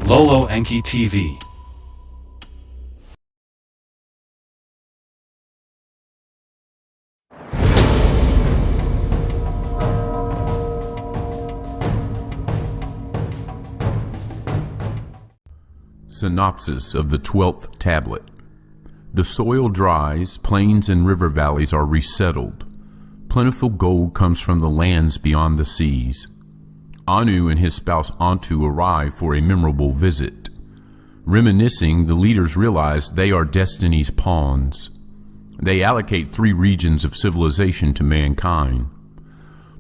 LOST ENKI TV. Synopsis of the 12th tablet. The soil dries, plains and river valleys are resettled. Plentiful gold comes from the lands beyond the seas. Anu and his spouse Antu arrive for a memorable visit. Reminiscing, the leaders realize they are destiny's pawns. They allocate 3 regions of civilization to mankind.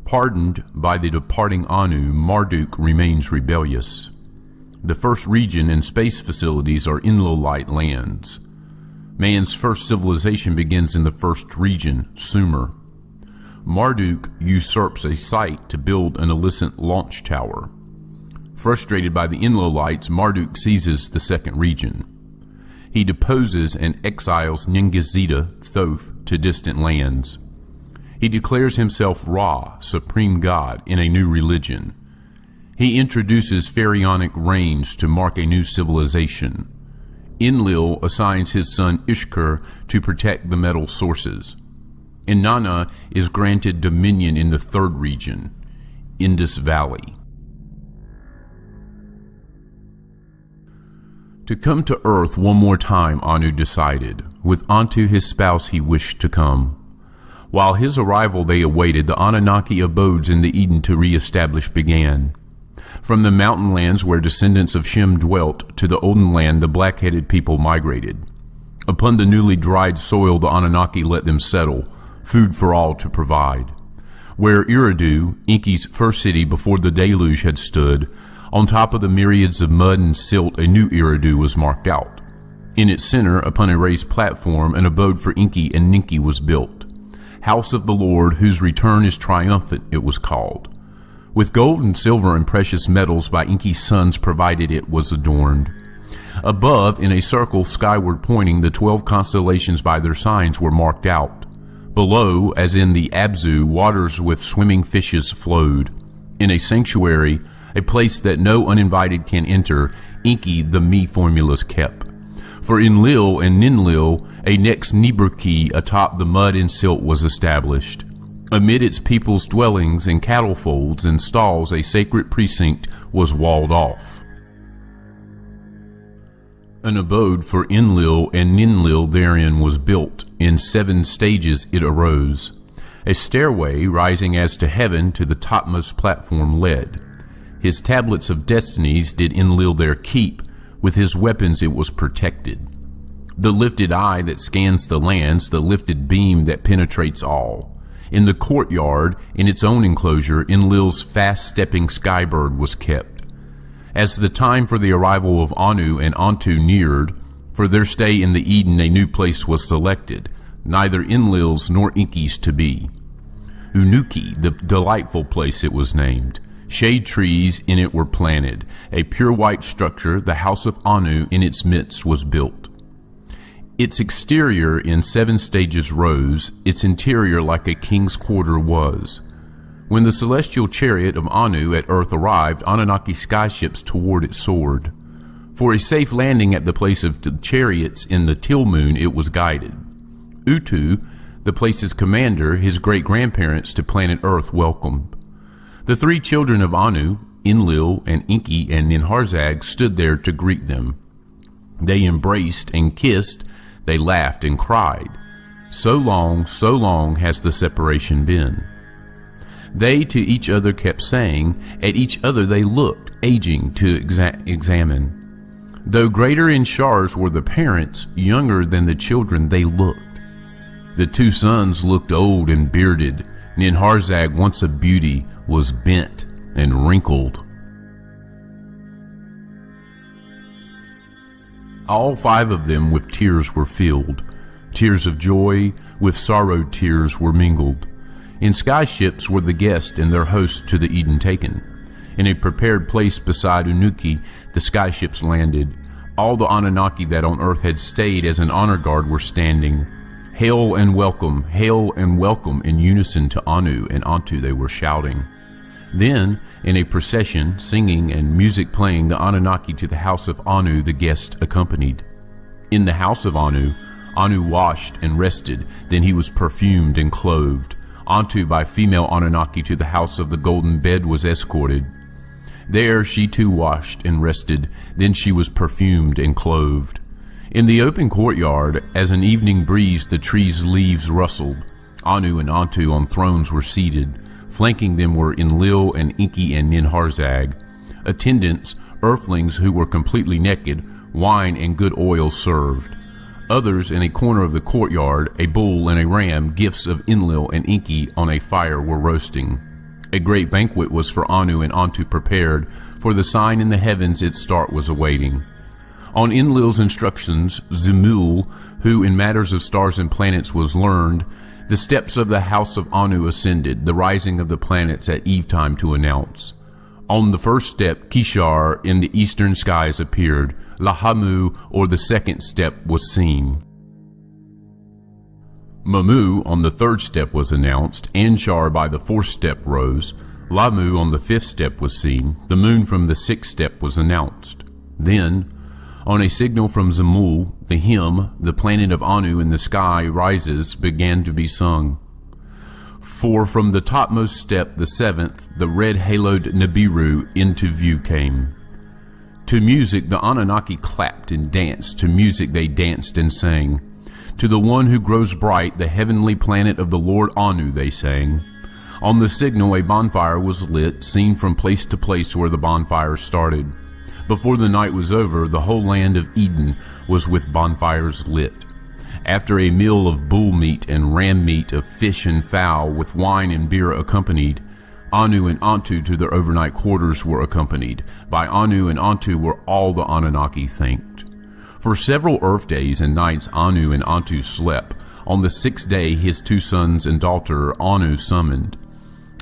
Pardoned by the departing Anu, Marduk remains rebellious. The first region and space facilities are Enlilite lands. Man's first civilization begins in the first region, Sumer. Marduk usurps a site to build an illicit launch tower. Frustrated by the Enlilites, Marduk seizes the second region. He deposes and exiles Ningizida, Thoth, to distant lands. He declares himself Ra, supreme god, in a new religion. He introduces pharaonic reigns to mark a new civilization. Enlil assigns his son Ishkur to protect the metal sources. Inanna is granted dominion in the third region, Indus Valley. To come to Earth one more time, Anu decided. With Antu, his spouse, he wished to come. While his arrival they awaited, the Anunnaki abodes in the Eden to re-establish began. From the mountain lands where descendants of Shem dwelt to the olden land the black-headed people migrated. Upon the newly dried soil the Anunnaki let them settle, food for all to provide. Where Eridu, Enki's first city before the deluge had stood, on top of the myriads of mud and silt a new Eridu was marked out. In its center, upon a raised platform, an abode for Enki and Ninki was built. House of the Lord, whose return is triumphant, it was called. With gold and silver and precious metals by Enki's sons provided it was adorned. Above, in a circle skyward pointing, the 12 constellations by their signs were marked out. Below, as in the Abzu, waters with swimming fishes flowed. In a sanctuary, a place that no uninvited can enter, Enki the me formulas kept. For Enlil and Ninlil, a next Nibrki atop the mud and silt was established. Amid its people's dwellings and cattle folds and stalls, a sacred precinct was walled off. An abode for Enlil and Ninlil therein was built. In 7 stages it arose. A stairway rising as to heaven to the topmost platform led. His tablets of destinies did Enlil there keep. With his weapons it was protected. The lifted eye that scans the lands, the lifted beam that penetrates all. In the courtyard, in its own enclosure, Enlil's fast-stepping skybird was kept. As the time for the arrival of Anu and Antu neared, for their stay in the Eden a new place was selected, neither Enlil's nor Enki's to be. Unuki, the delightful place it was named. Shade trees in it were planted. A pure white structure, the house of Anu, in its midst was built. Its exterior in 7 stages rose, its interior like a king's quarter was. When the celestial chariot of Anu at earth arrived, Anunnaki skyships toward it soared. For a safe landing at the place of the chariots in the Till-moon it was guided. Utu, the place's commander, his great-grandparents to planet Earth welcomed. The 3 children of Anu, Enlil and Enki and Ninharzag, stood there to greet them. They embraced and kissed. They laughed and cried. So long has the separation been. They to each other kept saying, at each other they looked, aging to examine. Though greater in Shars were the parents, younger than the children they looked. The 2 sons looked old and bearded. Ninharzag, once a beauty, was bent and wrinkled. All 5 of them with tears were filled. Tears of joy with sorrowed tears were mingled. In skyships were the guests and their hosts to the Eden taken. In a prepared place beside Unuki, the skyships landed. All the Anunnaki that on earth had stayed as an honor guard were standing. Hail and welcome in unison to Anu and Antu they were shouting. Then, in a procession, singing and music playing, the Anunnaki to the house of Anu the guest accompanied. In the house of Anu, Anu washed and rested, then he was perfumed and clothed. Antu by female Anunnaki to the house of the golden bed was escorted. There she too washed and rested, then she was perfumed and clothed. In the open courtyard, as an evening breeze the trees' leaves rustled, Anu and Antu on thrones were seated. Flanking them were Enlil and Enki and Ninharzag. Attendants, earthlings who were completely naked, wine and good oil served. Others in a corner of the courtyard, a bull and a ram, gifts of Enlil and Enki on a fire were roasting. A great banquet was for Anu and Antu prepared, for the sign in the heavens its start was awaiting. On Enlil's instructions, Zemul, who in matters of stars and planets was learned, the steps of the house of Anu ascended, the rising of the planets at evetime to announce. On the first step, Kishar in the eastern skies appeared. Lahamu, or the second step, was seen. Mamu on the third step was announced. Anshar by the fourth step rose. Lamu on the fifth step was seen. The moon from the sixth step was announced. Then, on a signal from Zemul, the hymn, the planet of Anu in the sky rises, began to be sung. For from the topmost step, the seventh, the red-haloed Nibiru into view came. To music the Anunnaki clapped and danced, to music they danced and sang. To the one who grows bright, the heavenly planet of the Lord Anu, they sang. On the signal a bonfire was lit, seen from place to place where the bonfire started. Before the night was over, the whole land of Eden was with bonfires lit. After a meal of bull meat and ram meat, of fish and fowl, with wine and beer accompanied, Anu and Antu to their overnight quarters were accompanied. By Anu and Antu were all the Anunnaki thanked. For several earth days and nights Anu and Antu slept. On the sixth day his two sons and daughter Anu summoned.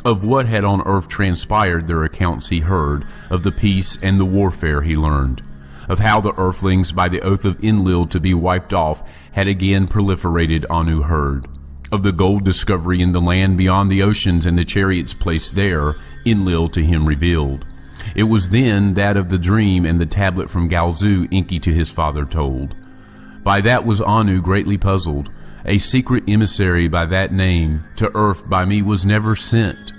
Of what had on earth transpired their accounts he heard, of the peace and the warfare he learned, of how the earthlings by the oath of Enlil to be wiped off had again proliferated Anu heard, of the gold discovery in the land beyond the oceans and the chariots placed there, Enlil to him revealed. It was then that of the dream and the tablet from Galzu Enki to his father told. By that was Anu greatly puzzled. A secret emissary by that name to earth by me was never sent.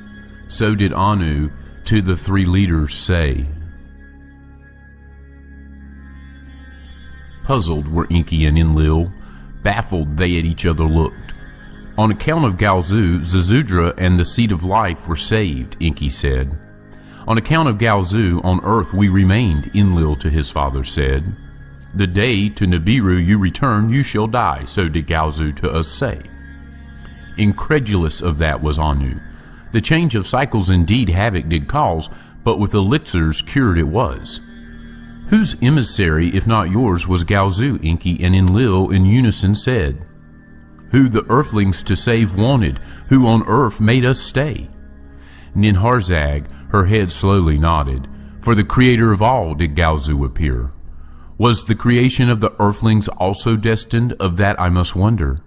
So did Anu to the three leaders say. Puzzled were Enki and Enlil. Baffled they at each other looked. On account of Galzu, Zazudra and the seed of life were saved, Enki said. On account of Galzu, on earth we remained, Enlil to his father said. The day to Nibiru you return, you shall die, so did Galzu to us say. Incredulous of that was Anu. The change of cycles indeed havoc did cause, but with elixirs cured it was. Whose emissary, if not yours, was Galzu, Enki, and Enlil in unison said? Who the earthlings to save wanted, who on earth made us stay? Ninharzag, her head slowly nodded. For the creator of all did Galzu appear. Was the creation of the earthlings also destined? Of that I must wonder.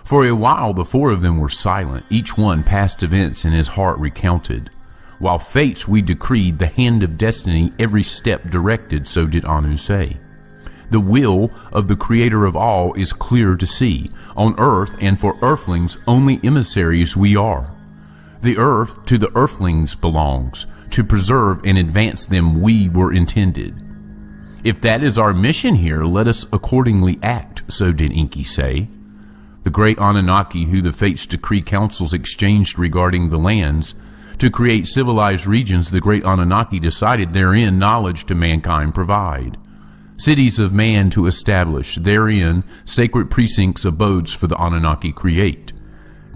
For a while the four of them were silent, each one past events in his heart recounted. While fates we decreed, the hand of destiny every step directed, so did Anu say. The will of the creator of all is clear to see. On earth and for earthlings only emissaries we are. The earth to the earthlings belongs. To preserve and advance them we were intended. If that is our mission here, let us accordingly act, so did Enki say. The great Anunnaki who the fates decree councils exchanged regarding the lands, to create civilized regions the great Anunnaki decided therein knowledge to mankind provide. Cities of man to establish, therein sacred precincts abodes for the Anunnaki create.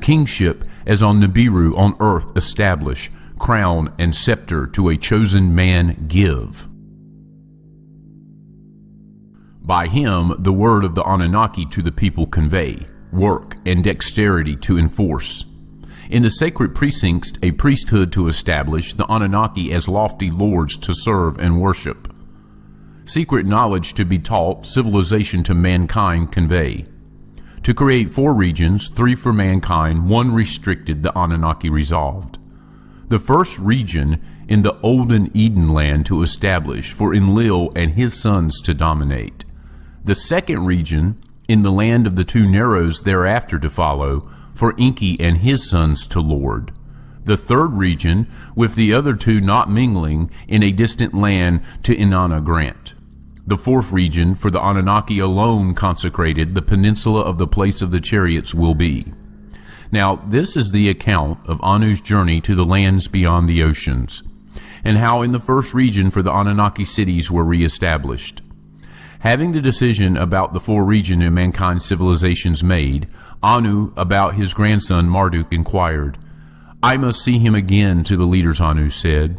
Kingship as on Nibiru on earth establish, crown and scepter to a chosen man give. By him the word of the Anunnaki to the people convey, work and dexterity to enforce. In the sacred precincts a priesthood to establish, the Anunnaki as lofty lords to serve and worship. Secret knowledge to be taught, civilization to mankind convey. To create 4 regions, 3 for mankind, 1 restricted, the Anunnaki resolved. The first region in the olden Eden land to establish, for Enlil and his sons to dominate. The second region in the land of the two Narrows thereafter to follow, for Enki and his sons to lord. The third region, with the other two not mingling, in a distant land to Inanna grant. The fourth region, for the Anunnaki alone consecrated, the peninsula of the place of the chariots will be. Now, this is the account of Anu's journey to the lands beyond the oceans, and how in the first region for the Anunnaki cities were reestablished. Having the decision about the four region in mankind's civilizations made, Anu about his grandson Marduk inquired. I must see him again, to the leaders Anu said.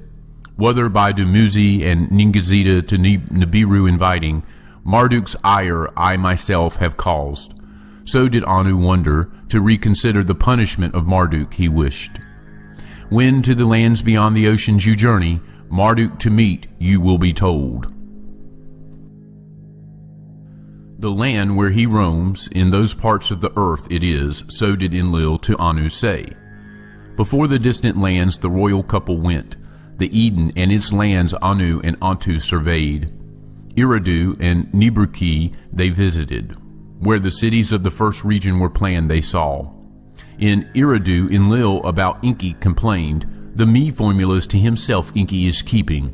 Whether by Dumuzi and Ningizida to Nibiru inviting, Marduk's ire I myself have caused. So did Anu wonder, to reconsider the punishment of Marduk he wished. When to the lands beyond the oceans you journey, Marduk to meet you will be told. The land where he roams, in those parts of the earth it is, so did Enlil to Anu say. Before the distant lands the royal couple went, the Eden and its lands Anu and Antu surveyed. Eridu and Nibruki they visited. Where the cities of the first region were planned they saw. In Eridu, Enlil about Enki complained, the me formulas to himself Enki is keeping.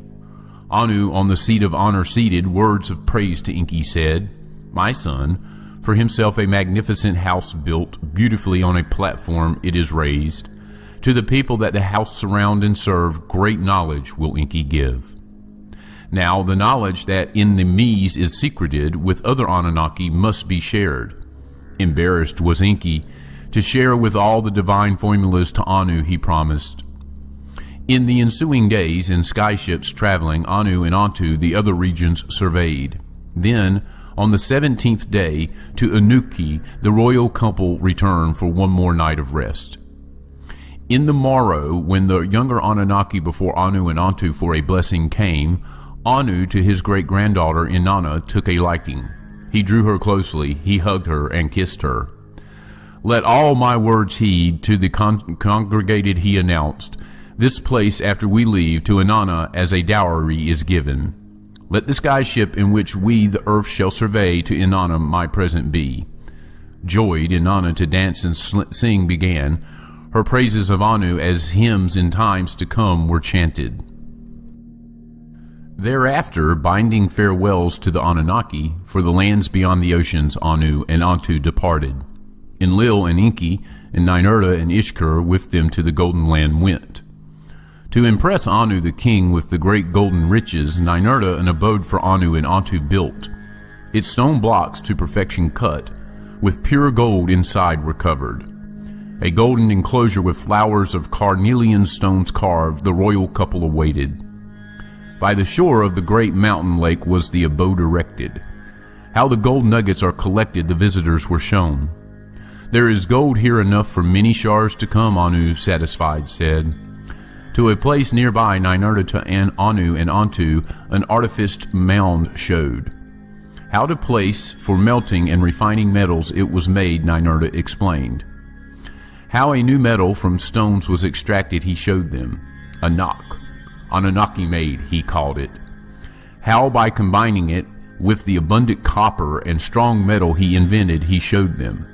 Anu on the seat of honor seated, words of praise to Enki said, my son, for himself a magnificent house built, beautifully on a platform it is raised. To the people that the house surround and serve, great knowledge will Enki give. Now the knowledge that in the Mies is secreted with other Anunnaki must be shared. Embarrassed was Enki to share with all the divine formulas to Anu he promised. In the ensuing days, in skyships traveling, Anu and Antu the other regions surveyed. Then, on the 17th day, to Anuki the royal couple returned for one more night of rest. In the morrow, when the younger Anunnaki before Anu and Antu for a blessing came, Anu to his great-granddaughter Inanna took a liking. He drew her closely, he hugged her and kissed her. Let all my words heed, to the congregated he announced, this place after we leave to Inanna as a dowry is given. Let the sky ship in which we the earth shall survey to Inanna my present be. Joyed, Inanna to dance and sing began. Her praises of Anu as hymns in times to come were chanted. Thereafter, binding farewells to the Anunnaki, for the lands beyond the oceans Anu and Antu departed. Enlil and Enki, and Ninurta and Ishkur with them to the golden land went. To impress Anu the king with the great golden riches, Ninurta an abode for Anu and Antu built. Its stone blocks to perfection cut, with pure gold inside were covered. A golden enclosure with flowers of carnelian stones carved, the royal couple awaited. By the shore of the great mountain lake was the abode erected. How the gold nuggets are collected the visitors were shown. There is gold here enough for many shars to come, Anu satisfied said. To a place nearby Ninurta to Anu and Antu an artificed mound showed. How to place for melting and refining metals it was made, Ninurta explained. How a new metal from stones was extracted he showed them. Anunnaki made, he called it. How by combining it with the abundant copper and strong metal he invented he showed them.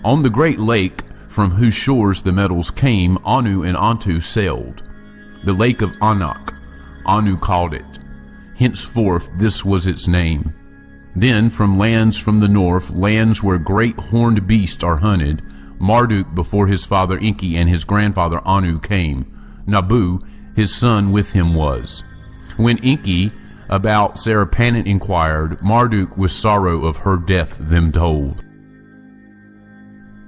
On the great lake from whose shores the metals came, Anu and Antu sailed. The lake of Anak, Anu called it. Henceforth this was its name. Then from lands from the north, lands where great horned beasts are hunted, Marduk before his father Enki and his grandfather Anu came. Nabu, his son, with him was. When Enki about Sarapanit inquired, Marduk with sorrow of her death them told.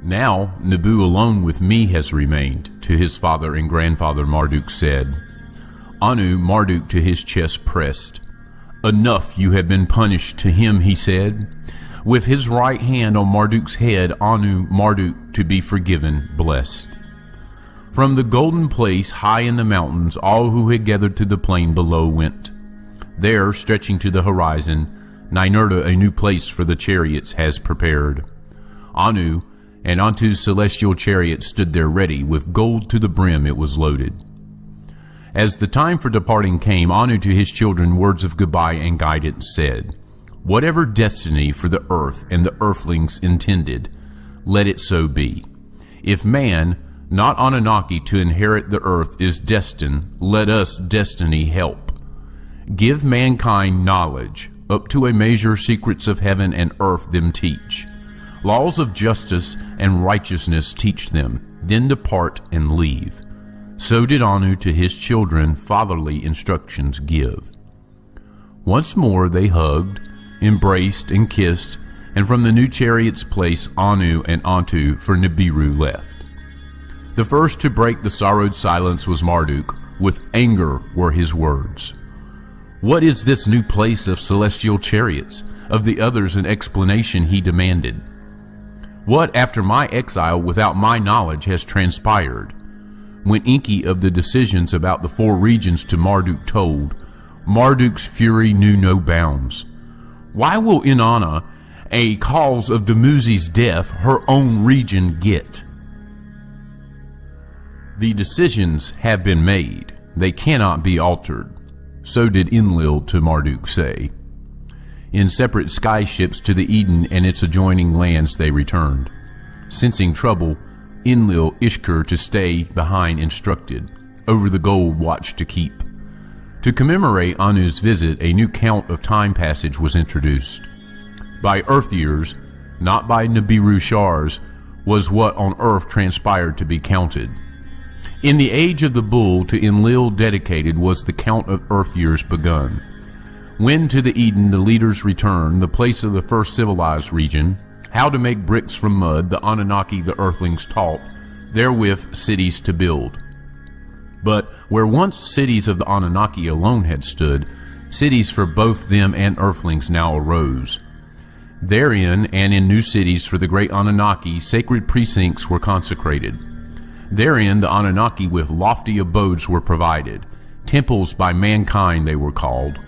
Now Nabu alone with me has remained, to his father and grandfather Marduk said. Anu Marduk to his chest pressed. Enough you have been punished, to him he said. With his right hand on Marduk's head, Anu Marduk to be forgiven, blessed. From the golden place high in the mountains, all who had gathered to the plain below went. There, stretching to the horizon, Ninurta a new place for the chariots has prepared. Anu and Antu's celestial chariot stood there ready, with gold to the brim it was loaded. As the time for departing came, Anu to his children words of goodbye and guidance said, "Whatever destiny for the earth and the earthlings intended, let it so be. If man, not Anunnaki, to inherit the earth is destined, let us destiny help. Give mankind knowledge, up to a measure secrets of heaven and earth them teach. Laws of justice and righteousness teach them, then depart and leave." So did Anu to his children fatherly instructions give. Once more they hugged, embraced, and kissed, and from the new chariot's place Anu and Antu for Nibiru left. The first to break the sorrowed silence was Marduk. With anger were his words. "What is this new place of celestial chariots?" Of the others an explanation he demanded. "What after my exile without my knowledge has transpired?" When Enki of the decisions about the 4 regions to Marduk told, Marduk's fury knew no bounds. "Why will Inanna, a cause of Dumuzi's death, her own region get?" The decisions have been made. They cannot be altered. So did Enlil to Marduk say. In separate skyships to the Eden and its adjoining lands they returned. Sensing trouble, Enlil Ishkur to stay behind instructed, over the gold watch to keep. To commemorate Anu's visit, a new count of time passage was introduced. By Earth years, not by Nibiru Shars, was what on Earth transpired to be counted. In the age of the bull to Enlil dedicated was the count of Earth years begun. When to the Eden the leaders returned, the place of the first civilized region, how to make bricks from mud, the Anunnaki the earthlings taught, therewith cities to build. But where once cities of the Anunnaki alone had stood, cities for both them and earthlings now arose. Therein and in new cities for the great Anunnaki, sacred precincts were consecrated. Therein the Anunnaki with lofty abodes were provided. Temples by mankind they were called.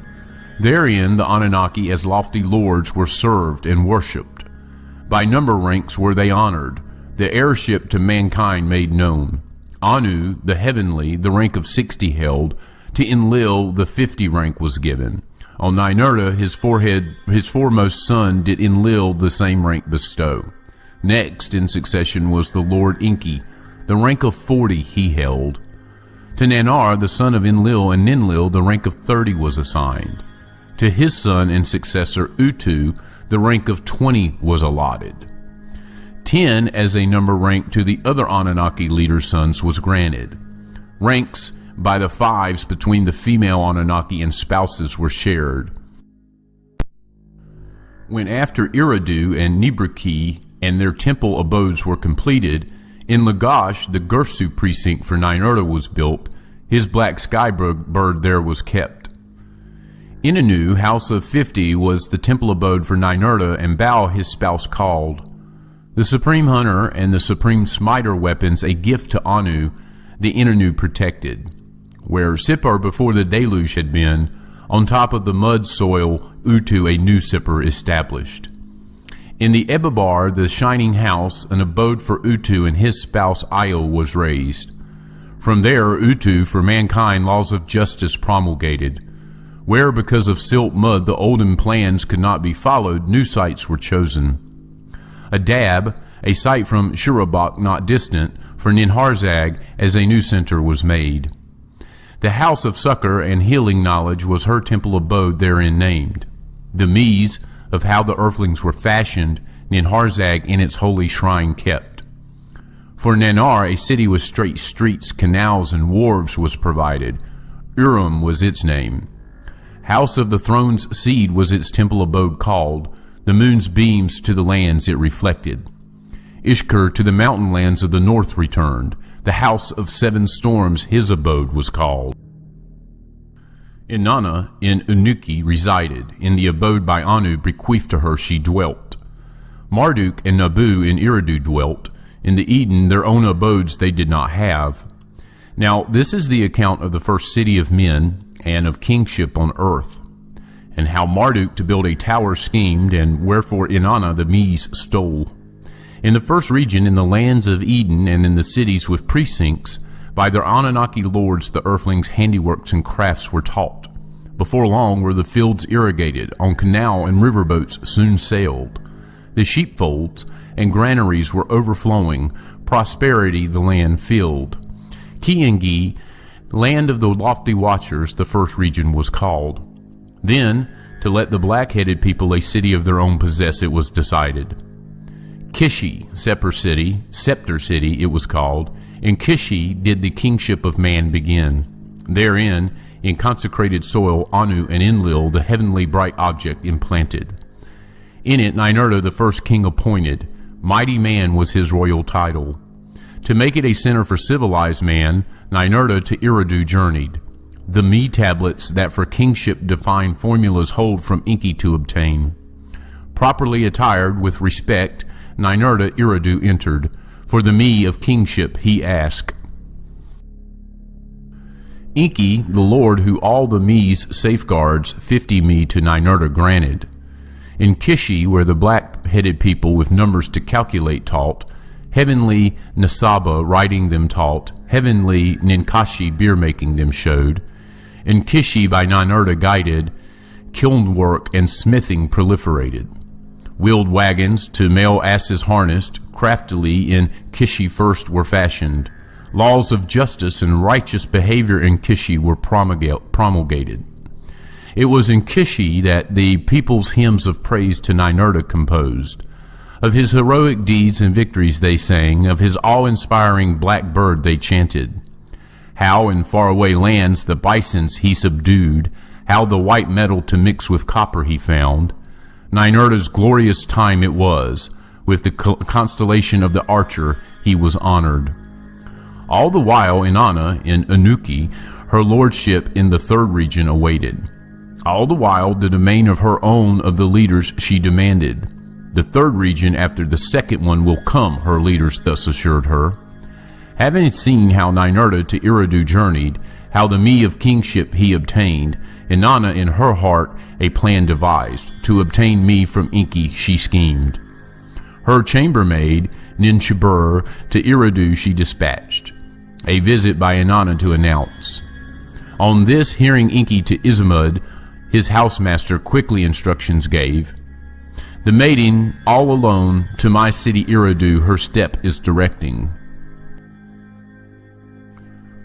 Therein the Anunnaki as lofty lords were served and worshipped. By number ranks were they honored, the heirship to mankind made known. Anu, the heavenly, the rank of 60 held, to Enlil the 50 rank was given. On Ninurta, his foremost son, did Enlil the same rank bestow. Next in succession was the Lord Enki, the rank of 40 he held. To Nanar, the son of Enlil and Ninlil, the rank of 30 was assigned. To his son and successor Utu, the rank of 20 was allotted. 10 as a number rank to the other Anunnaki leaders' sons was granted. Ranks by the 5s between the female Anunnaki and spouses were shared. When after Eridu and Nibriki and their temple abodes were completed, in Lagash the Gursu precinct for Ninurta was built, his black sky bird there was kept. Inanu, house of 50, was the temple abode for Ninurta, and Bao his spouse called. The supreme hunter and the supreme smiter weapons a gift to Anu, the Inanu protected. Where Sippar before the deluge had been, on top of the mud soil Utu a new Sippar established. In the Ebibar, the shining house, an abode for Utu and his spouse Io was raised. From there Utu for mankind laws of justice promulgated. Where because of silt mud the olden plans could not be followed, new sites were chosen. Adab, a site from Shurabak not distant, for Ninharzag as a new center was made. The house of succor and healing knowledge was her temple abode therein named. The Mies, of how the earthlings were fashioned, Ninharzag in its holy shrine kept. For Nanar, a city with straight streets, canals, and wharves was provided. Urim was its name. House of the throne's seed was its temple abode called, the moon's beams to the lands it reflected. Ishkur to the mountain lands of the north returned, the house of 7 storms his abode was called. Inanna in Unuki resided, in the abode by Anu bequeathed to her she dwelt. Marduk and Nabu in Eridu dwelt, in the Eden their own abodes they did not have. Now this is the account of the first city of men, and of kingship on earth, and how Marduk to build a tower schemed, and wherefore Inanna the Mies stole. In the first region, in the lands of Eden, and in the cities with precincts, By their Anunnaki lords, the earthlings' handiworks and crafts were taught. Before long were the fields irrigated, on canal and riverboats soon sailed. The sheepfolds and granaries were overflowing, prosperity the land filled. Ki-engi, land of the lofty watchers, the first region was called. Then, to let the black-headed people a city of their own possess, it was decided. Kishi, Scepter City it was called. In Kishi did the kingship of man begin. Therein, in consecrated soil, Anu and Enlil, the heavenly bright object, implanted. In it, Ninurta, the first king appointed. Mighty man was his royal title. To make it a center for civilized man, Ninurta to Eridu journeyed. The Me tablets that for kingship define formulas hold from Enki to obtain. Properly attired with respect, Ninurta Eridu entered. For the Me of kingship he asked. Enki, the Lord who all the Me's safeguards, 50 Me to Ninurta granted. In Kishi, where the black-headed people with numbers to calculate taught, heavenly Nasaba writing them taught, heavenly Ninkashi beer-making them showed. In Kishi, by Ninurta guided, kiln work and smithing proliferated. Wheeled wagons to male asses harnessed, craftily in Kishi first were fashioned. Laws of justice and righteous behavior in Kishi were promulgated. It was in Kishi that the people's hymns of praise to Ninurta composed. Of his heroic deeds and victories they sang, of his awe-inspiring black bird they chanted. How in faraway lands the bisons he subdued, how the white metal to mix with copper he found. Ninurta's glorious time it was, with the constellation of the archer he was honored. All the while Inanna in Unuki, her lordship in the third region awaited. All the while the domain of her own of the leaders she demanded. The third region after the second one will come, her leaders thus assured her. Having seen how Ninurta to Eridu journeyed, how the Me of kingship he obtained, Inanna in her heart a plan devised. To obtain Me from Enki she schemed. Her chambermaid, Ninshubur, to Eridu she dispatched. A visit by Inanna to announce. On this, hearing Enki to Izamud, his housemaster quickly instructions gave. The maiden, all alone, to my city Eridu her step is directing.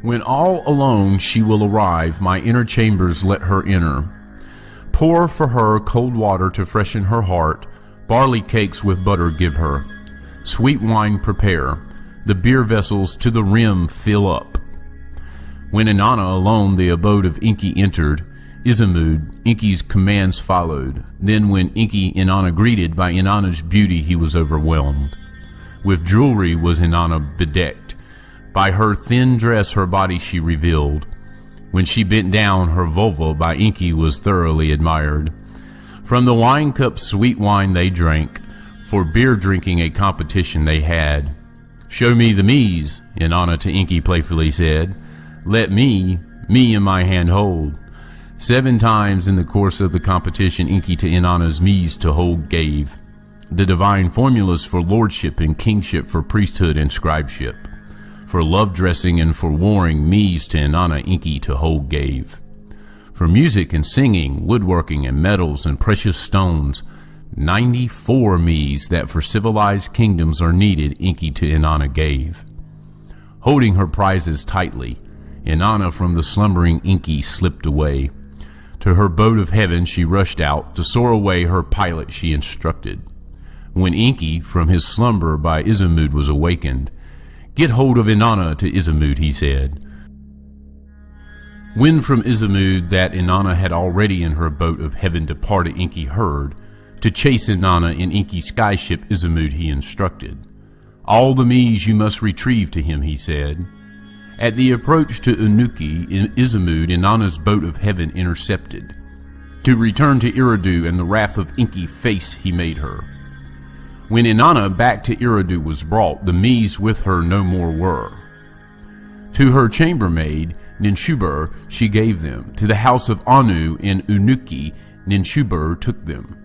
When all alone she will arrive, my inner chambers let her enter. Pour for her cold water to freshen her heart, barley cakes with butter give her. Sweet wine prepare, the beer vessels to the rim fill up. When Inanna alone the abode of Enki entered, Izamud, Enki's commands followed. Then when Enki Inanna greeted, by Inanna's beauty he was overwhelmed. With jewelry was Inanna bedecked. By her thin dress her body she revealed. When she bent down, her vulva by Enki was thoroughly admired. From the wine cup sweet wine they drank, for beer drinking a competition they had. Show me the Me's, Inanna to Enki playfully said. Let me in my hand hold. 7 times in the course of the competition Enki to Inanna's Me's to hold gave. The divine formulas for lordship and kingship, for priesthood and scribeship. For love dressing and for warring Me's to Inanna Enki to hold gave. For music and singing, woodworking and metals and precious stones, 94 Me's that for civilized kingdoms are needed Enki to Inanna gave. Holding her prizes tightly, Inanna from the slumbering Enki slipped away. To her boat of heaven she rushed out, to soar away her pilot she instructed. When Enki from his slumber by Izamud was awakened, get hold of Inanna to Izamud, he said. When from Izamud that Inanna had already in her boat of heaven departed Enki heard, to chase Inanna in Enki's skyship Izamud he instructed. All the Me's you must retrieve to him, he said. At the approach to Unuki, Izamud, Inanna's boat of heaven intercepted. To return to Eridu and the wrath of Enki face he made her. When Inanna back to Eridu was brought, the Me's with her no more were. To her chambermaid, Ninshubur, she gave them. To the house of Anu in Unuki, Ninshubur took them.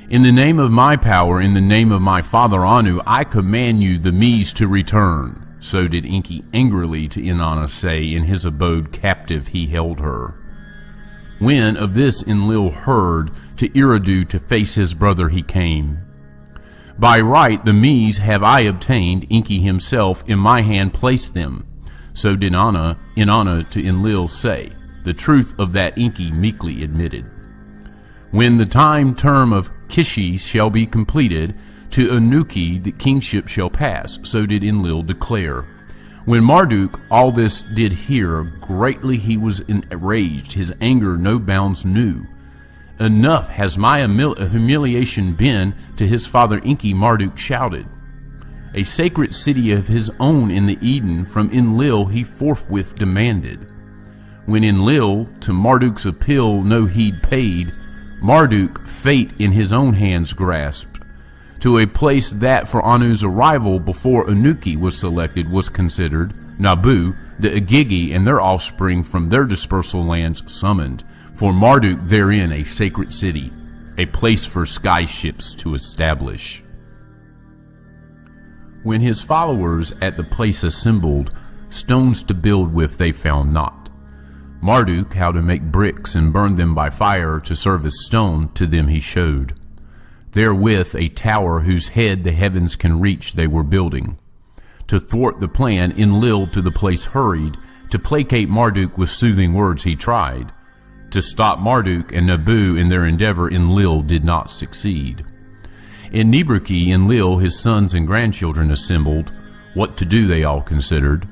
In the name of my power, in the name of my father Anu, I command you the Me's to return. So did Enki angrily to Inanna say, in his abode captive he held her. When of this Enlil heard, to Eridu to face his brother he came. By right the Mies have I obtained, Enki himself in my hand placed them. So did Inanna to Enlil say, the truth of that Enki meekly admitted. When the term of Kishi shall be completed, to Anuki the kingship shall pass, so did Enlil declare. When Marduk all this did hear, greatly he was enraged, his anger no bounds knew. Enough has my humiliation been, to his father Enki Marduk shouted. A sacred city of his own in the Eden from Enlil he forthwith demanded. When Enlil to Marduk's appeal no heed paid, Marduk fate in his own hands grasped. To a place that for Anu's arrival before Anuki was selected was considered, Nabu, the Agigi and their offspring from their dispersal lands summoned, for Marduk therein a sacred city, a place for sky ships to establish. When his followers at the place assembled, stones to build with they found not. Marduk how to make bricks and burn them by fire to serve as stone to them he showed. Therewith a tower whose head the heavens can reach they were building. To thwart the plan Enlil to the place hurried, to placate Marduk with soothing words he tried. To stop Marduk and Nabu in their endeavor Enlil did not succeed. In Nibriki Enlil his sons and grandchildren assembled. What to do they all considered.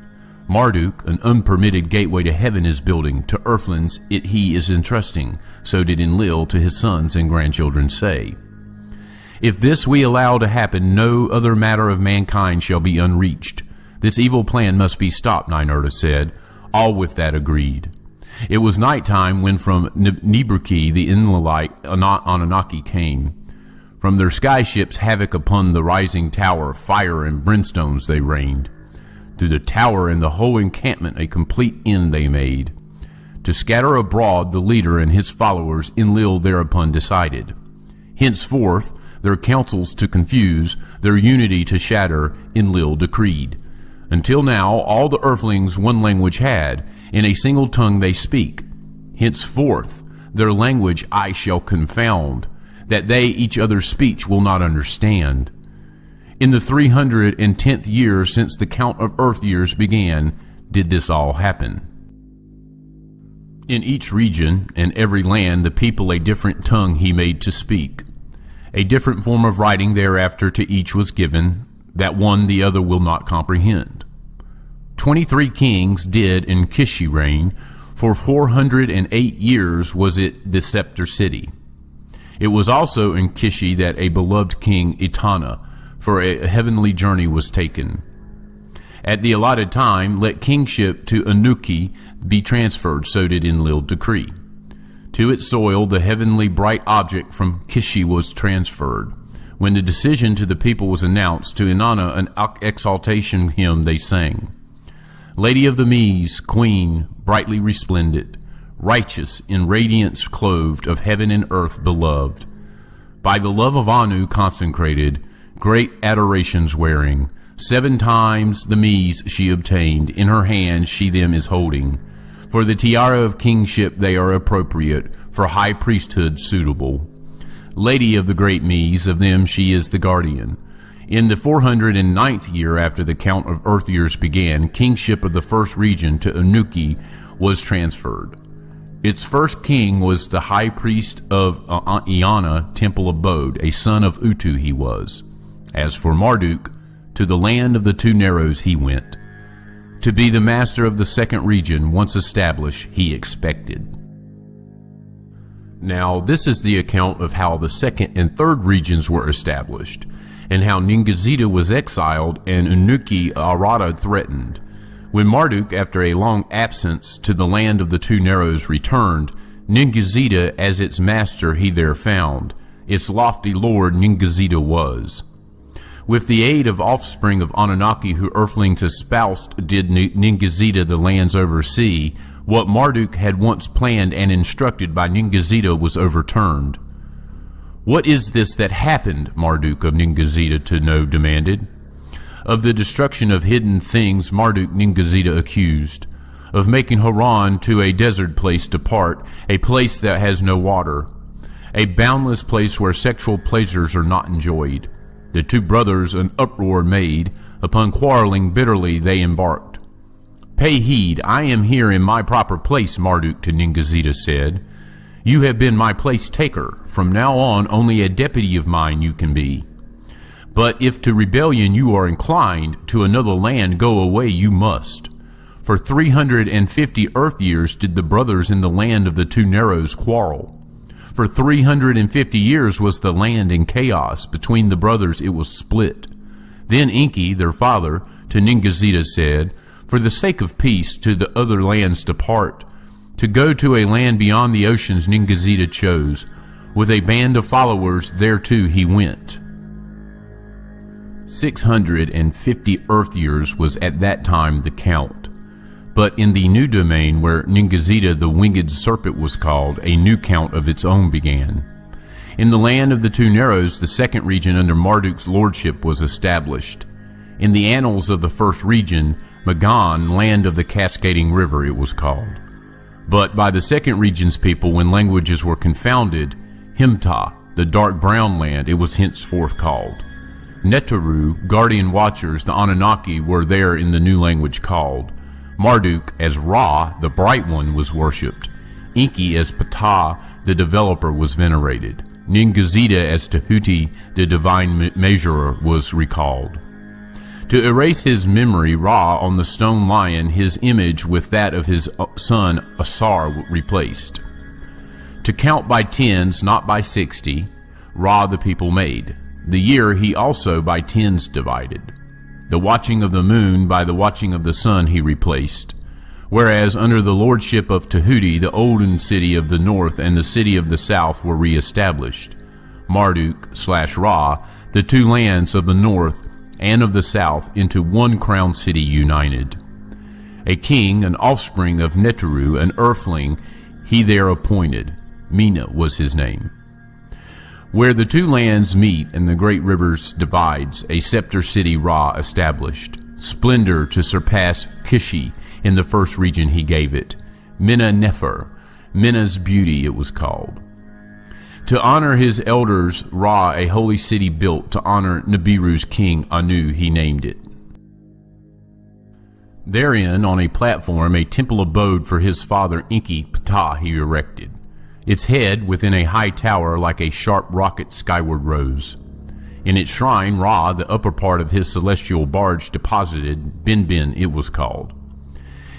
Marduk an unpermitted gateway to heaven is building, to earthlings it he is entrusting, so did Enlil to his sons and grandchildren say. If this we allow to happen, no other matter of mankind shall be unreached. This evil plan must be stopped, Ninurta said. All with that agreed. It was night time when from Nibriki the Enlilite Anunnaki came. From their sky ships havoc upon the rising tower, fire and brimstones they rained. To the tower and the whole encampment a complete end they made. To scatter abroad the leader and his followers Enlil thereupon decided. Henceforth their counsels to confuse, their unity to shatter, Enlil decreed. Until now all the earthlings one language had, in a single tongue they speak. Henceforth their language I shall confound, that they each other's speech will not understand. In the 310th year since the count of earth years began, did this all happen. In each region and every land the people a different tongue he made to speak. A different form of writing thereafter to each was given, that one the other will not comprehend. 23 kings did in Kishi reign, for 408 years was it the scepter city. It was also in Kishi that a beloved king Etana, for a heavenly journey was taken. At the allotted time, let kingship to Anuki be transferred, so did Enlil decree. To its soil the heavenly bright object from Kishi was transferred. When the decision to the people was announced, to Inanna an exaltation hymn they sang. Lady of the Mies, queen, brightly resplendent, righteous in radiance clothed, of heaven and earth beloved. By the love of Anu consecrated, great adorations wearing, 7 times the Mies she obtained, in her hand she them is holding. For the tiara of kingship they are appropriate, for high priesthood suitable. Lady of the great Mies, of them she is the guardian. In the 409th year after the count of earth years began, kingship of the first region to Anuki was transferred. Its first king was the high priest of Iana temple abode, a son of Utu he was. As for Marduk, to the land of the two narrows he went. To be the master of the second region, once established, he expected. Now, this is the account of how the second and third regions were established, and how Ningizida was exiled and Anuki Arata threatened. When Marduk, after a long absence to the land of the two narrows, returned, Ningizida as its master he there found. Its lofty lord Ningizida was. With the aid of offspring of Anunnaki who earthlings espoused, did Ningizida the lands oversee. What Marduk had once planned and instructed by Ningizida was overturned. What is this that happened? Marduk of Ningizida to know demanded. Of the destruction of hidden things Marduk Ningazida accused, of making Haran to a desert place depart, a place that has no water, a boundless place where sexual pleasures are not enjoyed. The two brothers an uproar made, upon quarreling bitterly they embarked. Pay heed, I am here in my proper place, Marduk to Ningazida said. You have been my place taker. From now on only a deputy of mine you can be. But if to rebellion you are inclined, to another land go away you must. For 350 earth years did the brothers in the land of the two Narrows quarrel. For 350 years was the land in chaos. Between the brothers it was split. Then Enki, their father, to Ningazida said, for the sake of peace to the other lands depart. To go to a land beyond the oceans Ningazida chose. With a band of followers thereto he went. 650 earth years was at that time the count. But in the new domain where Ningazida the winged serpent was called, a new count of its own began. In the land of the two Narrows, the second region under Marduk's lordship was established. In the annals of the first region, Magan, land of the cascading river, it was called. But by the second region's people, when languages were confounded, Himta, the dark brown land, it was henceforth called. Netaru, guardian watchers, the Anunnaki, were there in the new language called. Marduk as Ra, the bright one, was worshipped. Enki as Ptah, the developer, was venerated. Ningazida as Tahuti, the divine measurer, was recalled. To erase his memory, Ra on the stone lion, his image with that of his son Asar replaced. To count by tens, not by 60, Ra the people made. The year he also by tens divided. The watching of the moon by the watching of the sun he replaced. Whereas under the lordship of Tahuti, the olden city of the north and the city of the south were re-established. Marduk/Ra, the two lands of the north and of the south into one crown city united. A king, an offspring of Netaru, an earthling, he there appointed. Mina was his name. Where the two lands meet and the great rivers divides, a scepter city Ra established. Splendor to surpass Kishi in the first region he gave it. Mina Nefer, Mina's beauty it was called. To honor his elders, Ra a holy city built. To honor Nibiru's king, Anu, he named it. Therein, on a platform, a temple abode for his father Enki, Ptah, he erected. Its head within a high tower like a sharp rocket skyward rose. In its shrine, Ra, the upper part of his celestial barge, deposited, Bin it was called.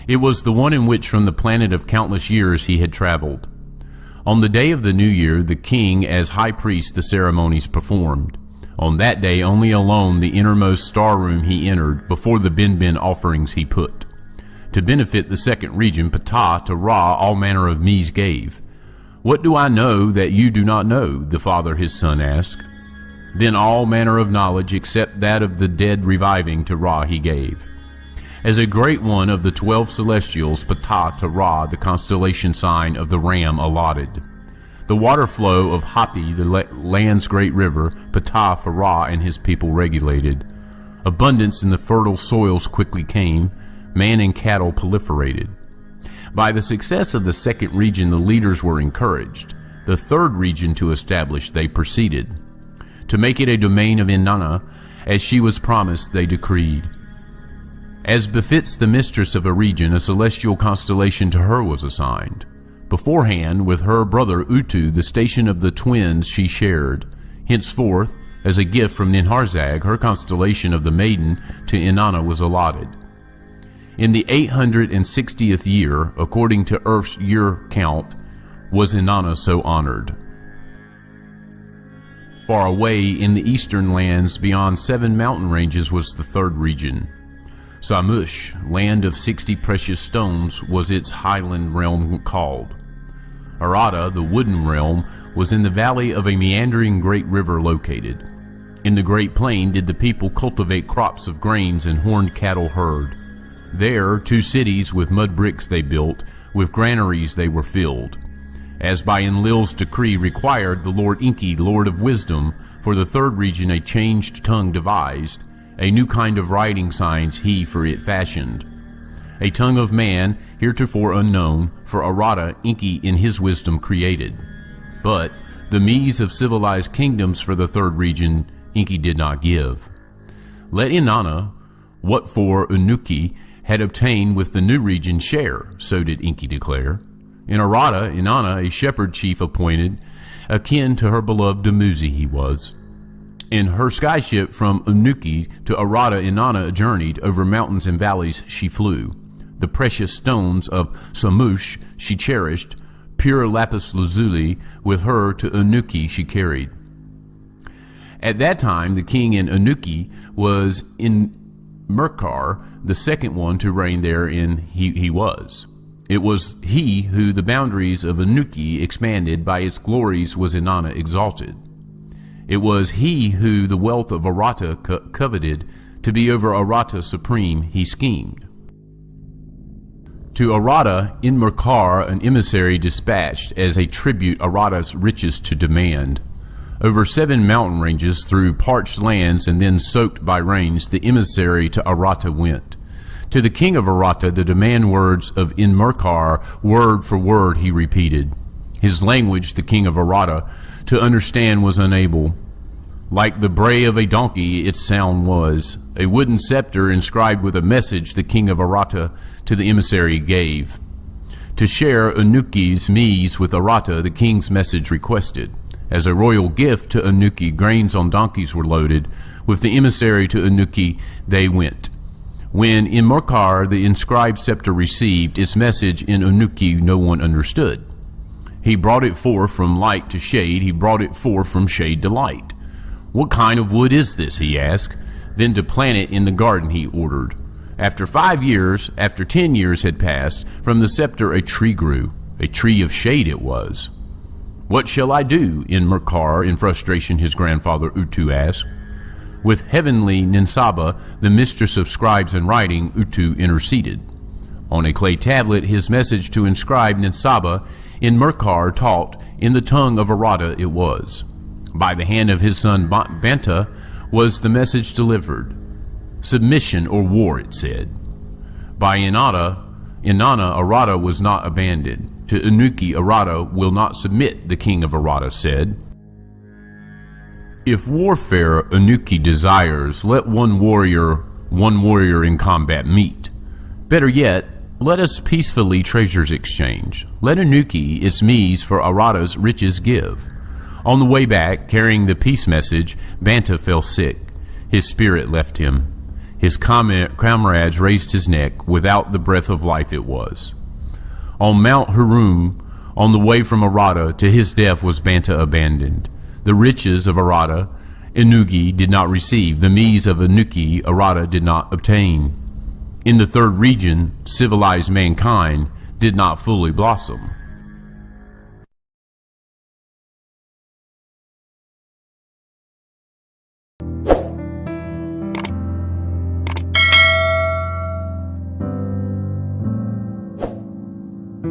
It was the one in which from the planet of countless years he had traveled. On the day of the new year, the king, as high priest, the ceremonies performed. On that day only alone the innermost star room he entered, before the Bin offerings he put. To benefit the second region, Ptah to Ra all manner of mees gave. What do I know that you do not know? The father his son asked. Then all manner of knowledge except that of the dead reviving to Ra he gave. As a great one of the 12 celestials, Ptah to Ra the constellation sign of the ram allotted. The water flow of Hapi, the land's great river, Ptah for Ra and his people regulated. Abundance in the fertile soils quickly came, man and cattle proliferated. By the success of the second region the leaders were encouraged. The third region to establish they proceeded. To make it a domain of Inanna, as she was promised, they decreed. As befits the mistress of a region, a celestial constellation to her was assigned. Beforehand, with her brother Utu, the station of the twins she shared. Henceforth, as a gift from Ninharzag, her constellation of the maiden to Inanna was allotted. In the 860th year, according to Earth's year count, was Inanna so honored. Far away in the eastern lands beyond 7 mountain ranges was the third region. Samush, land of 60 precious stones, was its highland realm called. Arada, the wooden realm, was in the valley of a meandering great river located. In the great plain did the people cultivate crops of grains and horned cattle herd. There 2 cities with mud bricks they built, with granaries they were filled. As by Enlil's decree required, the Lord Enki, Lord of Wisdom, for the third region a changed tongue devised, A new kind of writing science he for it fashioned. A tongue of man, heretofore unknown, for Arata Enki in his wisdom created. But the mees of civilized kingdoms for the third region Enki did not give. Let Inanna, what for Unuki had obtained with the new region share, so did Enki declare. In Arata, Inanna, a shepherd chief appointed, akin to her beloved Dumuzi he was. In her skyship from Unuki to Arata, Inanna journeyed, over mountains and valleys she flew. The precious stones of Samush she cherished, pure lapis lazuli with her to Unuki she carried. At that time the king in Unuki was in Merkar, the second one to reign there he was. It was he who the boundaries of Unuki expanded, by its glories was Inanna exalted. It was he who the wealth of Arata coveted, to be over Arata supreme he schemed. To Arata in Merkar an emissary dispatched, as a tribute Arata's riches to demand. Over 7 mountain ranges, through parched lands and then soaked by rains, the emissary to Arata went. To the king of Arata the demand words of Inmerkar, word for word he repeated. His language the king of Arata to understand was unable. Like the bray of a donkey its sound was. A wooden scepter inscribed with a message the king of Arata to the emissary gave. To share Unuki's mees with Arata the king's message requested. As a royal gift to Unuki, grains on donkeys were loaded. With the emissary to Unuki they went. When in Merkar the inscribed scepter received its message, in Unuki no one understood. He brought it forth from light to shade, he brought it forth from shade to light. What kind of wood is this, he asked. Then to plant it in the garden he ordered. After 5 years, after 10 years had passed, from the scepter a tree grew. A tree of shade it was. What shall I do? In Merkar, in frustration, his grandfather Utu asked. With heavenly Ninsaba, the mistress of scribes and writing, Utu interceded. On a clay tablet his message to inscribe Ninsaba in Merkar taught, in the tongue of Arata it was. By the hand of his son Banta was the message delivered. Submission or war, it said. By Inanna Arata was not abandoned. To Unuki Arata will not submit, the king of Arata said. If warfare Unuki desires, let one warrior in combat meet. Better yet, let us peacefully treasures exchange. Let Unuki its mees for Arata's riches give. On the way back, carrying the peace message, Banta fell sick. His spirit left him. His comrades raised his neck, without the breath of life it was. On Mount Harum, on the way from Arata, to his death was Banta abandoned. The riches of Arata, Inugi did not receive. The mees of Unuki, Arata did not obtain. In the third region, civilized mankind did not fully blossom.